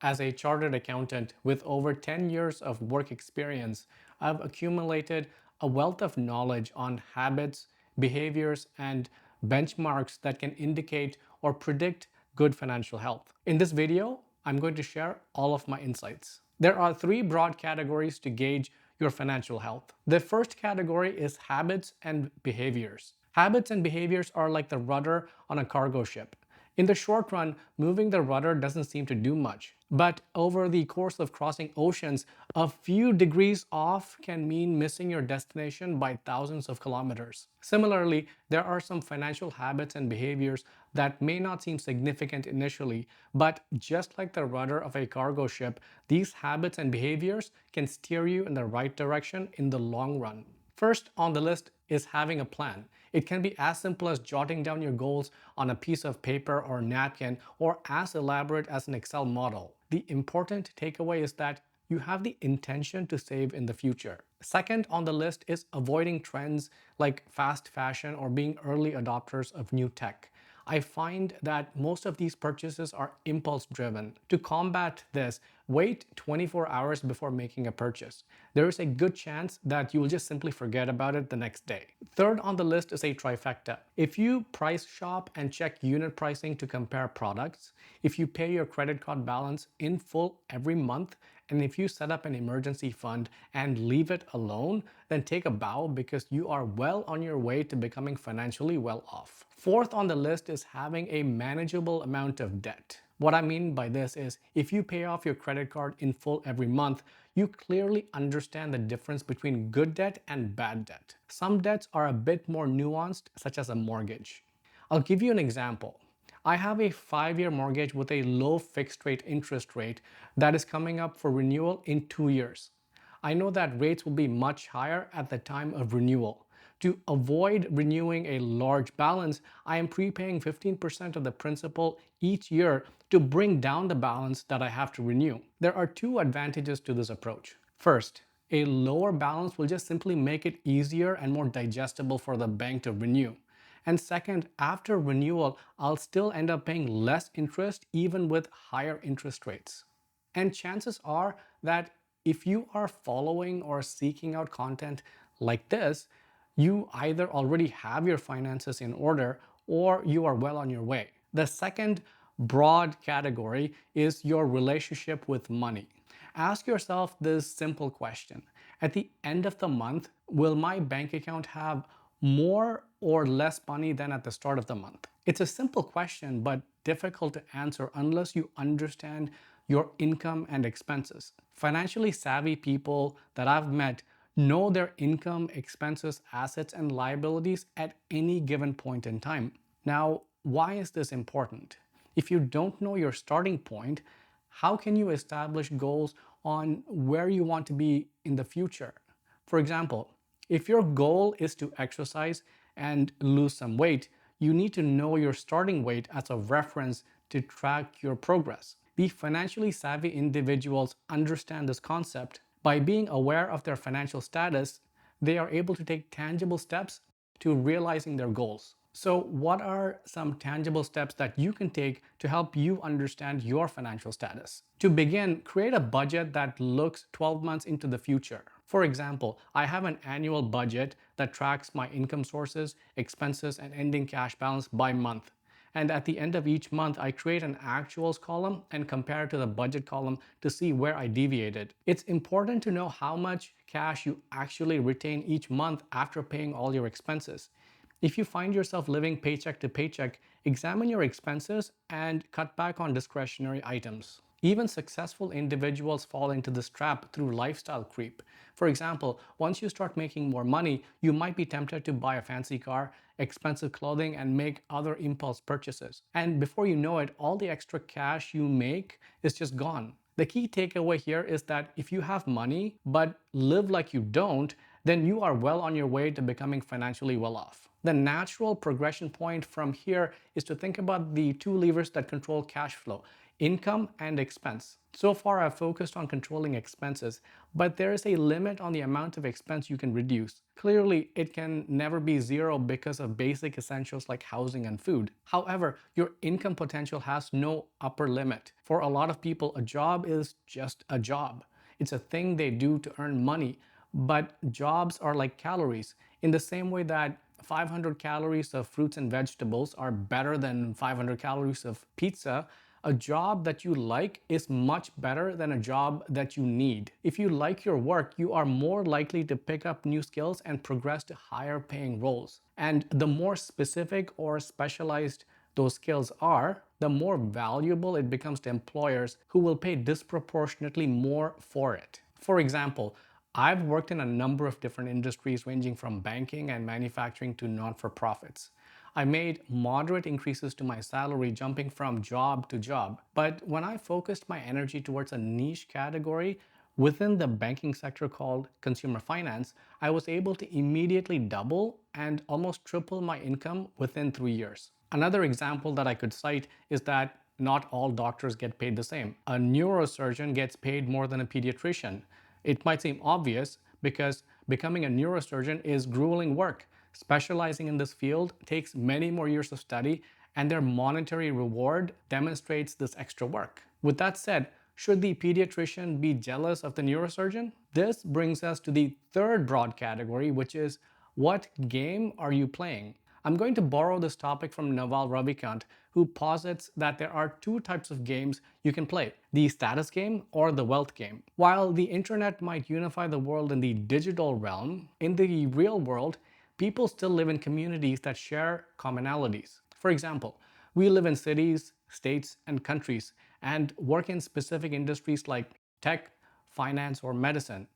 As a chartered accountant with over 10 years of work experience, I've accumulated a wealth of knowledge on habits, behaviors, and benchmarks that can indicate or predict good financial health. In this video, I'm going to share all of my insights. There are three broad categories to gauge your financial health. The first category is habits and behaviors. Habits and behaviors are like the rudder on a cargo ship. In the short run, moving the rudder doesn't seem to do much. But over the course of crossing oceans, a few degrees off can mean missing your destination by thousands of kilometers. Similarly, there are some financial habits and behaviors that may not seem significant initially, but just like the rudder of a cargo ship, these habits and behaviors can steer you in the right direction in the long run. First on the list is having a plan. It can be as simple as jotting down your goals on a piece of paper or napkin, or as elaborate as an Excel model. The important takeaway is that you have the intention to save in the future. Second on the list is avoiding trends like fast fashion or being early adopters of new tech. I find that most of these purchases are impulse driven. To combat this, wait 24 hours before making a purchase. There is a good chance that you will just simply forget about it the next day. Third on the list is a trifecta. If you price shop and check unit pricing to compare products, if you pay your credit card balance in full every month, and if you set up an emergency fund and leave it alone, then take a bow because you are well on your way to becoming financially well off. Fourth on the list is having a manageable amount of debt. What I mean by this is if you pay off your credit card in full every month, you clearly understand the difference between good debt and bad debt. Some debts are a bit more nuanced, such as a mortgage. I'll give you an example. I have a 5-year mortgage with a low fixed rate interest rate that is coming up for renewal in 2 years. I know that rates will be much higher at the time of renewal. To avoid renewing a large balance, I am prepaying 15% of the principal each year to bring down the balance that I have to renew. There are two advantages to this approach. First, a lower balance will just simply make it easier and more digestible for the bank to renew. And second, after renewal, I'll still end up paying less interest even with higher interest rates. And chances are that if you are following or seeking out content like this, you either already have your finances in order or you are well on your way. The second broad category is your relationship with money. Ask yourself this simple question. At the end of the month, will my bank account have more or less money than at the start of the month? It's a simple question, but difficult to answer unless you understand your income and expenses. Financially savvy people that I've met know their income, expenses, assets, and liabilities at any given point in time. Now, why is this important? If you don't know your starting point, how can you establish goals on where you want to be in the future? For example, if your goal is to exercise and lose some weight, you need to know your starting weight as a reference to track your progress. The financially savvy individuals understand this concept. By being aware of their financial status, they are able to take tangible steps to realizing their goals. So, what are some tangible steps that you can take to help you understand your financial status? To begin, create a budget that looks 12 months into the future. For example, I have an annual budget that tracks my income sources, expenses, and ending cash balance by month. And at the end of each month, I create an actuals column and compare it to the budget column to see where I deviated. It's important to know how much cash you actually retain each month after paying all your expenses. If you find yourself living paycheck to paycheck, examine your expenses and cut back on discretionary items. Even successful individuals fall into this trap through lifestyle creep. For example, once you start making more money, you might be tempted to buy a fancy car, expensive clothing, and make other impulse purchases. And before you know it, all the extra cash you make is just gone. The key takeaway here is that if you have money but live like you don't, then you are well on your way to becoming financially well off. The natural progression point from here is to think about the two levers that control cash flow: income and expense. So far, I've focused on controlling expenses, but there is a limit on the amount of expense you can reduce. Clearly, it can never be zero because of basic essentials like housing and food. However, your income potential has no upper limit. For a lot of people, a job is just a job. It's a thing they do to earn money. But jobs are like calories. In the same way that 500 calories of fruits and vegetables are better than 500 calories of pizza, a job that you like is much better than a job that you need. If you like your work, you are more likely to pick up new skills and progress to higher paying roles. And the more specific or specialized those skills are, the more valuable it becomes to employers who will pay disproportionately more for it. For example, I've worked in a number of different industries ranging from banking and manufacturing to non-for-profits. I made moderate increases to my salary jumping from job to job, but when I focused my energy towards a niche category within the banking sector called consumer finance, I was able to immediately double and almost triple my income within 3 years. Another example that I could cite is that not all doctors get paid the same. A neurosurgeon gets paid more than a pediatrician. It might seem obvious because becoming a neurosurgeon is grueling work. Specializing in this field takes many more years of study, and their monetary reward demonstrates this extra work. With that said, should the pediatrician be jealous of the neurosurgeon? This brings us to the third broad category, which is what game are you playing? I'm going to borrow this topic from Naval Ravikant, who posits that there are two types of games you can play, the status game or the wealth game. While the internet might unify the world in the digital realm, in the real world, people still live in communities that share commonalities. For example, we live in cities, states, and countries and work in specific industries like tech, finance, or medicine.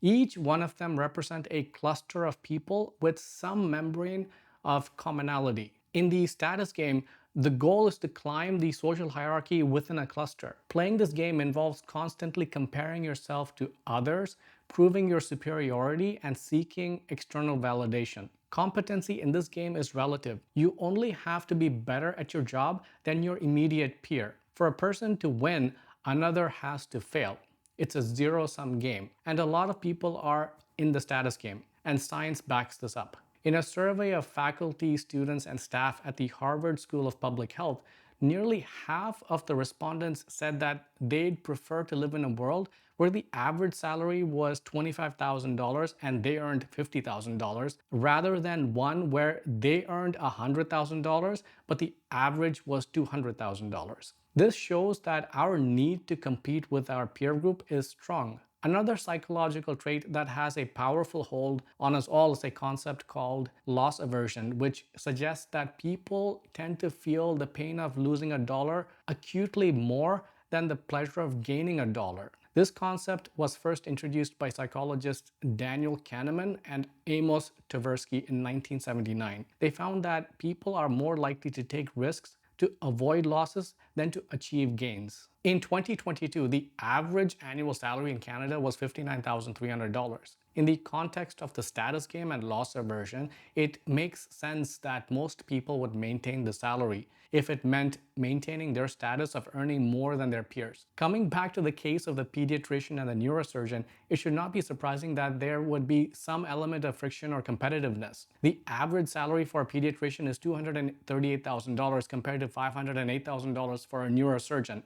Each one of them represent a cluster of people with some membrane of commonality. In the status game, the goal is to climb the social hierarchy within a cluster. Playing this game involves constantly comparing yourself to others, proving your superiority, and seeking external validation. Competency in this game is relative. You only have to be better at your job than your immediate peer. For a person to win, another has to fail. It's a zero-sum game, and a lot of people are in the status game, and science backs this up. In a survey of faculty, students, and staff at the Harvard School of Public Health, nearly half of the respondents said that they'd prefer to live in a world where the average salary was $25,000 and they earned $50,000, rather than one where they earned $100,000 but the average was $200,000. This shows that our need to compete with our peer group is strong. Another psychological trait that has a powerful hold on us all is a concept called loss aversion, which suggests that people tend to feel the pain of losing a dollar acutely more than the pleasure of gaining a dollar. This concept was first introduced by psychologists Daniel Kahneman and Amos Tversky in 1979. They found that people are more likely to take risks to avoid losses than to achieve gains. In 2022, the average annual salary in Canada was $59,300. In the context of the status game and loss aversion, it makes sense that most people would maintain the salary if it meant maintaining their status of earning more than their peers. Coming back to the case of the pediatrician and the neurosurgeon, it should not be surprising that there would be some element of friction or competitiveness. The average salary for a pediatrician is $238,000 compared to $508,000 for a neurosurgeon.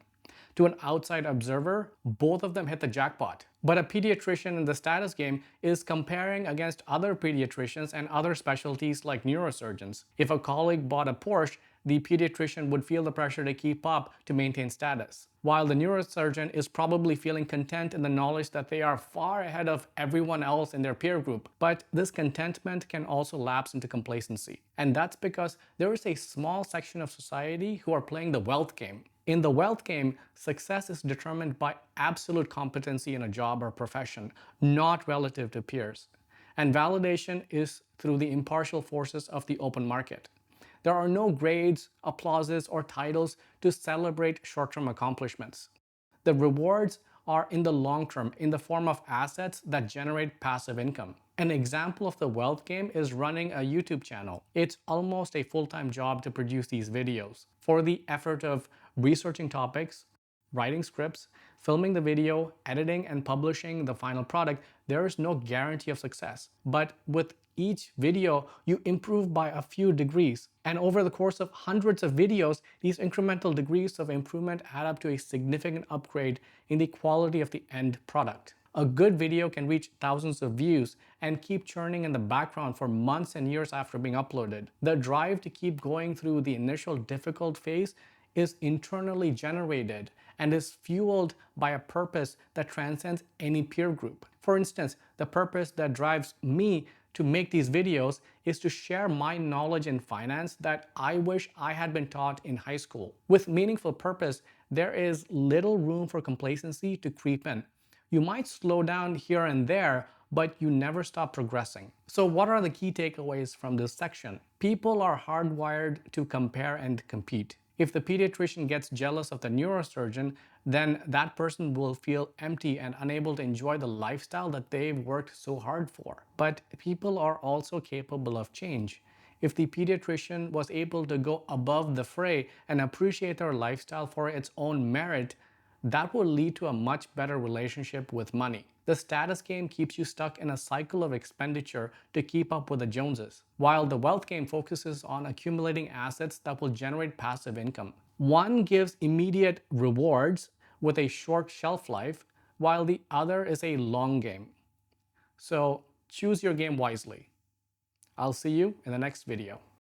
To an outside observer, both of them hit the jackpot. But a pediatrician in the status game is comparing against other pediatricians and other specialties like neurosurgeons. If a colleague bought a Porsche, the pediatrician would feel the pressure to keep up to maintain status, while the neurosurgeon is probably feeling content in the knowledge that they are far ahead of everyone else in their peer group. But this contentment can also lapse into complacency. And that's because there is a small section of society who are playing the wealth game. In the wealth game, success is determined by absolute competency in a job or profession, not relative to peers. And validation is through the impartial forces of the open market. There are no grades, applauses, or titles to celebrate short-term accomplishments. The rewards are in the long term in the form of assets that generate passive income. An example of the wealth game is running a YouTube channel. It's almost a full-time job to produce these videos. For the effort of researching topics, writing scripts, filming the video, editing, and publishing the final product, there is no guarantee of success. But with Each video, you improve by a few degrees. And over the course of hundreds of videos, these incremental degrees of improvement add up to a significant upgrade in the quality of the end product. A good video can reach thousands of views and keep churning in the background for months and years after being uploaded. The drive to keep going through the initial difficult phase is internally generated and is fueled by a purpose that transcends any peer group. For instance, the purpose that drives me to make these videos is to share my knowledge in finance that I wish I had been taught in high school. With meaningful purpose, there is little room for complacency to creep in. You might slow down here and there, but you never stop progressing. So what are the key takeaways from this section? People are hardwired to compare and compete. If the pediatrician gets jealous of the neurosurgeon, then that person will feel empty and unable to enjoy the lifestyle that they've worked so hard for. But people are also capable of change. If the pediatrician was able to go above the fray and appreciate their lifestyle for its own merit, that will lead to a much better relationship with money. The status game keeps you stuck in a cycle of expenditure to keep up with the Joneses, while the wealth game focuses on accumulating assets that will generate passive income. One gives immediate rewards with a short shelf life, while the other is a long game. So choose your game wisely. I'll see you in the next video.